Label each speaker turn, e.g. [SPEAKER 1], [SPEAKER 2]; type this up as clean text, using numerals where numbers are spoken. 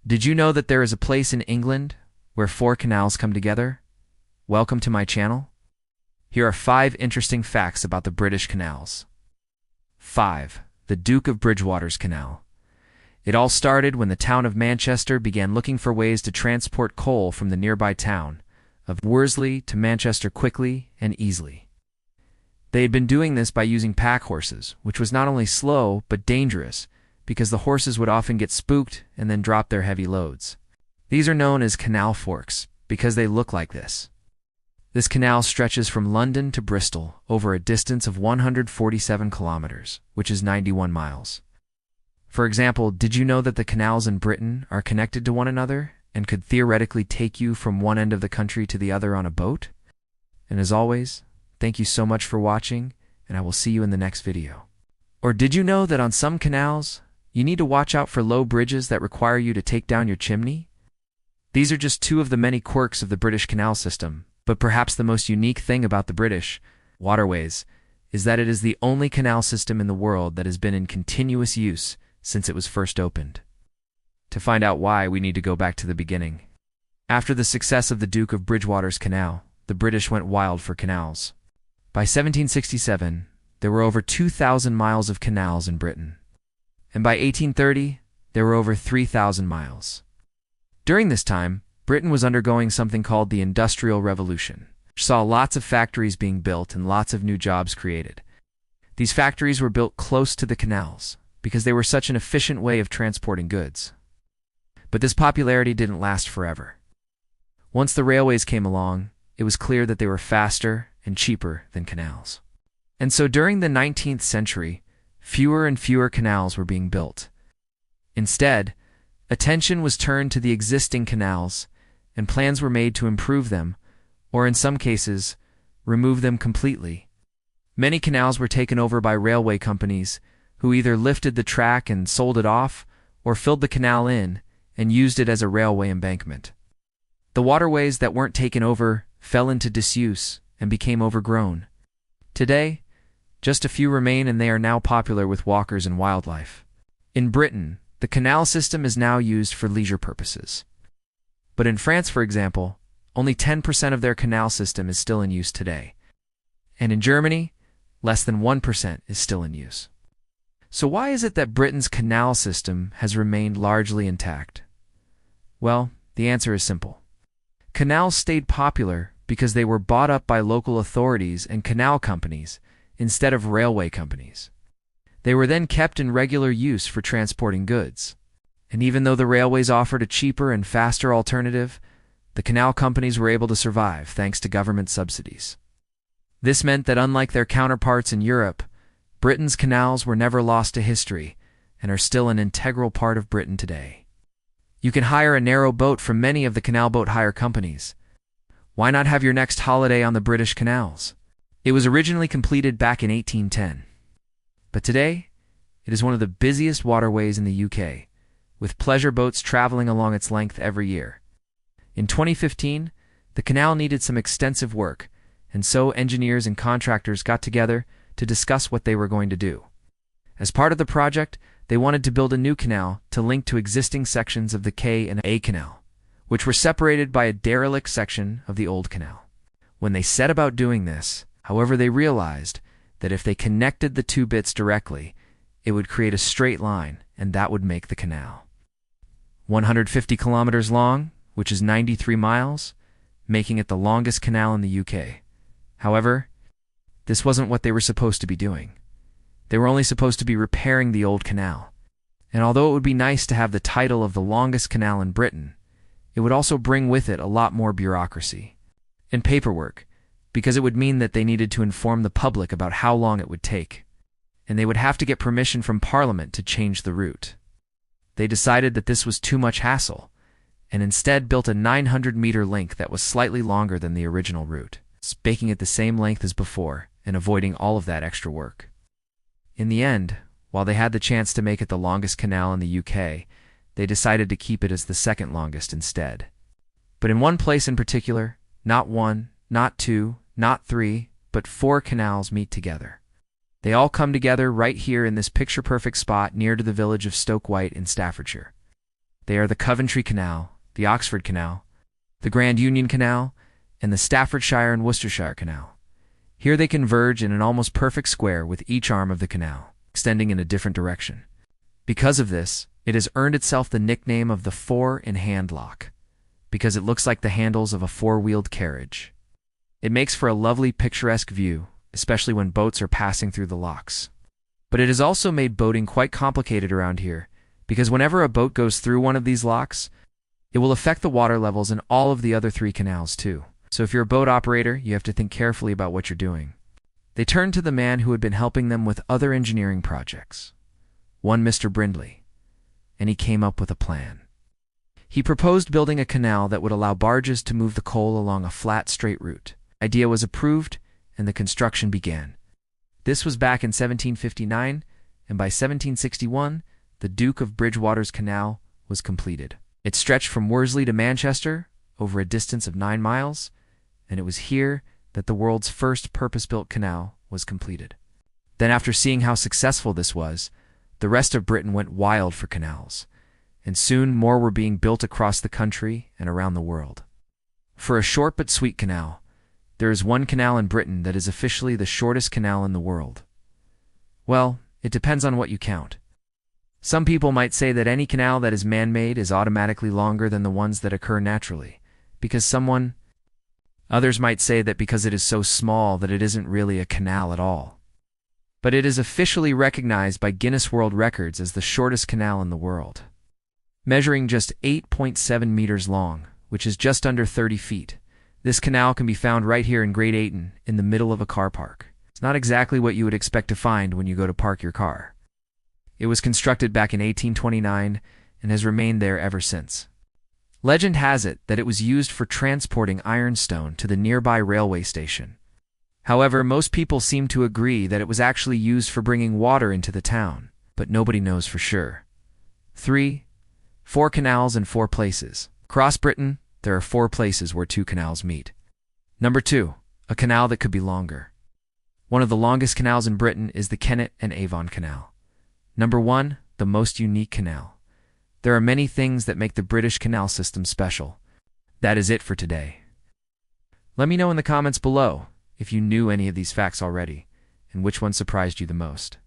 [SPEAKER 1] Did you know that there is a place in England where 4 canals come together? Welcome to my channel. Here are 5 interesting facts about the British canals. 5. The Duke of Bridgewater's Canal. It all started when the town of Manchester began looking for ways to transport coal from the nearby town of Worsley to Manchester quickly and easily. They had been doing this by using pack horses, which was not only slow but dangerous, because the horses would often get spooked and then drop their heavy loads. These are known as canal forks because they look like this. This canal stretches from London to Bristol over a distance of 147 kilometers, which is 91 miles. For example, did you know that the canals in Britain are connected to one another and could theoretically take you from one end of the country to the other on a boat? And as always, thank you so much for watching, and I will see you in the next video. Or did you know that on some canals, you need to watch out for low bridges that require you to take down your chimney? These are just 2 of the many quirks of the British canal system, but perhaps the most unique thing about the British Waterways is that it is the only canal system in the world that has been in continuous use since it was first opened. To find out why, we need to go back to the beginning. After the success of the Duke of Bridgewater's Canal, the British went wild for canals. By 1767, there were over 2,000 miles of canals in Britain. And by 1830, there were over 3,000 miles. During this time, Britain was undergoing something called the Industrial Revolution, which saw lots of factories being built and lots of new jobs created. These factories were built close to the canals because they were such an efficient way of transporting goods. But this popularity didn't last forever. Once the railways came along, it was clear that they were faster and cheaper than canals. And so during the 19th century, fewer and fewer canals were being built. Instead, attention was turned to the existing canals, and plans were made to improve them, or in some cases, remove them completely. Many canals were taken over by railway companies, who either lifted the track and sold it off, or filled the canal in and used it as a railway embankment. The waterways that weren't taken over fell into disuse and became overgrown. Today, just a few remain, and they are now popular with walkers and wildlife. In Britain, the canal system is now used for leisure purposes. But in France, for example, only 10% of their canal system is still in use today. And in Germany, less than 1% is still in use. So why is it that Britain's canal system has remained largely intact? Well, the answer is simple. Canals stayed popular because they were bought up by local authorities and canal companies instead of railway companies. They were then kept in regular use for transporting goods. And even though the railways offered a cheaper and faster alternative, the canal companies were able to survive thanks to government subsidies. This meant that unlike their counterparts in Europe, Britain's canals were never lost to history and are still an integral part of Britain today. You can hire a narrow boat from many of the canal boat hire companies. Why not have your next holiday on the British canals? It was originally completed back in 1810. But today, it is one of the busiest waterways in the UK, with pleasure boats traveling along its length every year. In 2015, the canal needed some extensive work, and so engineers and contractors got together to discuss what they were going to do. As part of the project, they wanted to build a new canal to link to existing sections of the K and A canal, which were separated by a derelict section of the old canal. When they set about doing this, however, they realized that if they connected the 2 bits directly, it would create a straight line, and that would make the canal 150 kilometers long, which is 93 miles, making it the longest canal in the UK. However, this wasn't what they were supposed to be doing. They were only supposed to be repairing the old canal. And although it would be nice to have the title of the longest canal in Britain, it would also bring with it a lot more bureaucracy and paperwork, because it would mean that they needed to inform the public about how long it would take, and they would have to get permission from Parliament to change the route. They decided that this was too much hassle, and instead built a 900-meter length that was slightly longer than the original route, making it the same length as before and avoiding all of that extra work. In the end, while they had the chance to make it the longest canal in the UK, they decided to keep it as the second longest instead. But in one place in particular, not 1, not 2, not 3, but 4 canals meet together. They all come together right here in this picture-perfect spot near to the village of Stoke White in Staffordshire. They are the Coventry Canal, the Oxford Canal, the Grand Union Canal, and the Staffordshire and Worcestershire Canal. Here they converge in an almost perfect square with each arm of the canal extending in a different direction. Because of this, it has earned itself the nickname of the four-in-hand lock, because it looks like the handles of a four-wheeled carriage. It makes for a lovely picturesque view, especially when boats are passing through the locks. But it has also made boating quite complicated around here, because whenever a boat goes through one of these locks, it will affect the water levels in all of the other three canals too. So if you're a boat operator, you have to think carefully about what you're doing. They turned to the man who had been helping them with other engineering projects, one Mr. Brindley, and he came up with a plan. He proposed building a canal that would allow barges to move the coal along a flat, straight route. Idea was approved, and the construction began. This was back in 1759, and by 1761, the Duke of Bridgewater's Canal was completed. It stretched from Worsley to Manchester, over a distance of 9 miles, and it was here that the world's first purpose-built canal was completed. Then after seeing how successful this was, the rest of Britain went wild for canals, and soon more were being built across the country and around the world. For a short but sweet canal, there is one canal in Britain that is officially the shortest canal in the world. Well, it depends on what you count. Some people might say that any canal that is man-made is automatically longer than the ones that occur naturally, because others might say that because it is so small that it isn't really a canal at all. But it is officially recognized by Guinness World Records as the shortest canal in the world, measuring just 8.7 meters long, which is just under 30 feet. This canal can be found right here in Great Ayton, in the middle of a car park. It's not exactly what you would expect to find when you go to park your car. It was constructed back in 1829 and has remained there ever since. Legend has it that it was used for transporting ironstone to the nearby railway station. However, most people seem to agree that it was actually used for bringing water into the town, but nobody knows for sure. 3. 4 canals in 4 places. Across Britain, there are 4 places where 2 canals meet. Number 2. A canal that could be longer. One of the longest canals in Britain is the Kennet and Avon Canal. Number 1. The most unique canal. There are many things that make the British canal system special. That is it for today. Let me know in the comments below if you knew any of these facts already, and which one surprised you the most.